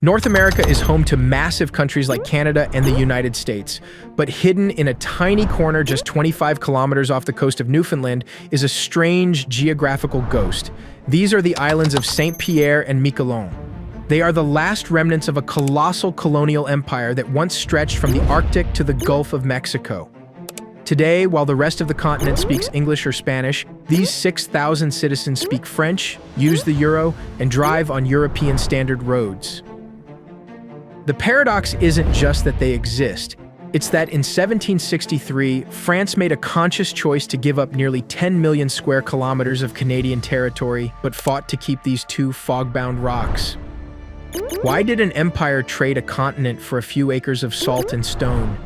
North America is home to massive countries like Canada and the United States, but hidden in a tiny corner just 25 kilometers off the coast of Newfoundland is a strange geographical ghost. These are the islands of St. Pierre and Miquelon. They are the last remnants of a colossal colonial empire that once stretched from the Arctic to the Gulf of Mexico. Today, while the rest of the continent speaks English or Spanish, these 6,000 citizens speak French, use the euro, and drive on European standard roads. The paradox isn't just that they exist. It's that in 1763, France made a conscious choice to give up nearly 10 million square kilometers of Canadian territory, but fought to keep these two fogbound rocks. Why did an empire trade a continent for a few acres of salt and stone?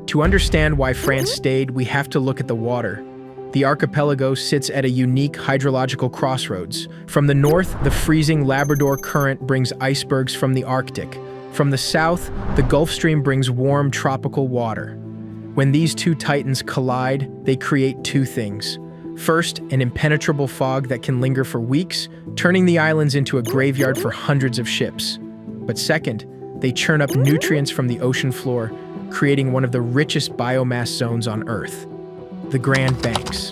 To understand why France stayed, we have to look at the water. The archipelago sits at a unique hydrological crossroads. From the north, the freezing Labrador Current brings icebergs from the Arctic. From the south, the Gulf Stream brings warm tropical water. When these two titans collide, they create two things. First, an impenetrable fog that can linger for weeks, turning the islands into a graveyard for hundreds of ships. But second, they churn up nutrients from the ocean floor, creating one of the richest biomass zones on Earth, the Grand Banks.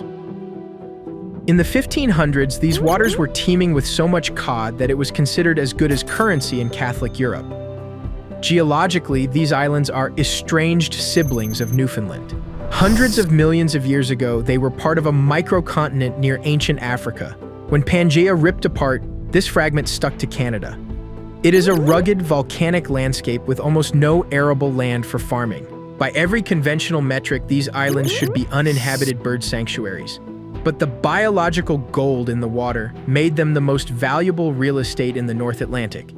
In the 1500s, these waters were teeming with so much cod that it was considered as good as currency in Catholic Europe. Geologically, these islands are estranged siblings of Newfoundland. Hundreds of millions of years ago, they were part of a microcontinent near ancient Africa. When Pangea ripped apart, this fragment stuck to Canada. It is a rugged, volcanic landscape with almost no arable land for farming. By every conventional metric, these islands should be uninhabited bird sanctuaries. But the biological gold in the water made them the most valuable real estate in the North Atlantic.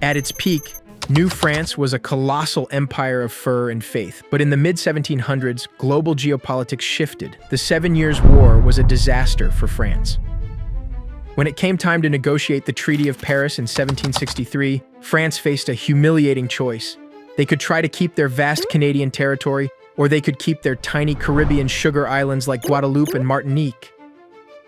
At its peak, New France was a colossal empire of fur and faith. But in the mid-1700s, global geopolitics shifted. The 7 Years' War was a disaster for France. When it came time to negotiate the Treaty of Paris in 1763, France faced a humiliating choice. They could try to keep their vast Canadian territory, or they could keep their tiny Caribbean sugar islands like Guadeloupe and Martinique.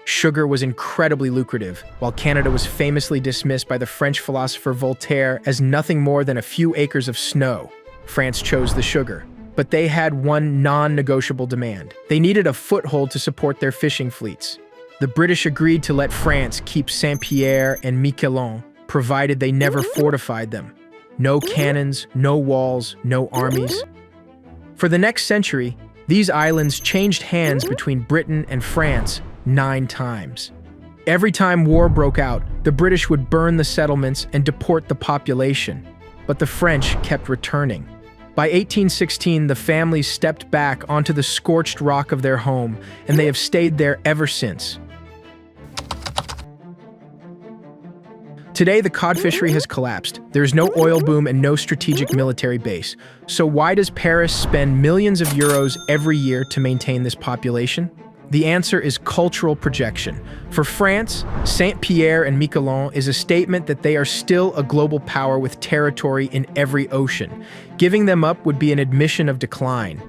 Sugar was incredibly lucrative, while Canada was famously dismissed by the French philosopher Voltaire as nothing more than a few acres of snow. France chose the sugar. But they had one non-negotiable demand. They needed a foothold to support their fishing fleets. The British agreed to let France keep St. Pierre and Miquelon, provided they never fortified them. No cannons, no walls, no armies. For the next century, these islands changed hands between Britain and France 9 times. Every time war broke out, the British would burn the settlements and deport the population. But the French kept returning. By 1816, the families stepped back onto the scorched rock of their home, and they have stayed there ever since. Today, the cod fishery has collapsed. There is no oil boom and no strategic military base. So why does Paris spend millions of euros every year to maintain this population? The answer is cultural projection. For France, St. Pierre and Miquelon is a statement that they are still a global power with territory in every ocean. Giving them up would be an admission of decline.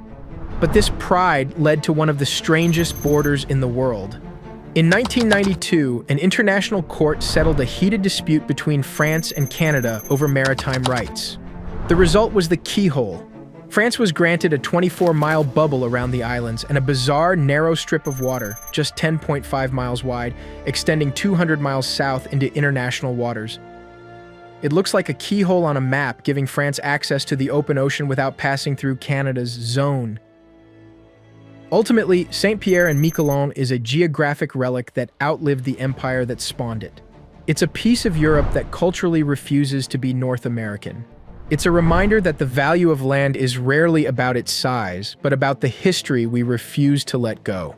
But this pride led to one of the strangest borders in the world. In 1992, an international court settled a heated dispute between France and Canada over maritime rights. The result was the Keyhole. France was granted a 24-mile bubble around the islands and a bizarre, narrow strip of water, just 10.5 miles wide, extending 200 miles south into international waters. It looks like a keyhole on a map, giving France access to the open ocean without passing through Canada's zone. Ultimately, St. Pierre and Miquelon is a geographic relic that outlived the empire that spawned it. It's a piece of Europe that culturally refuses to be North American. It's a reminder that the value of land is rarely about its size, but about the history we refuse to let go.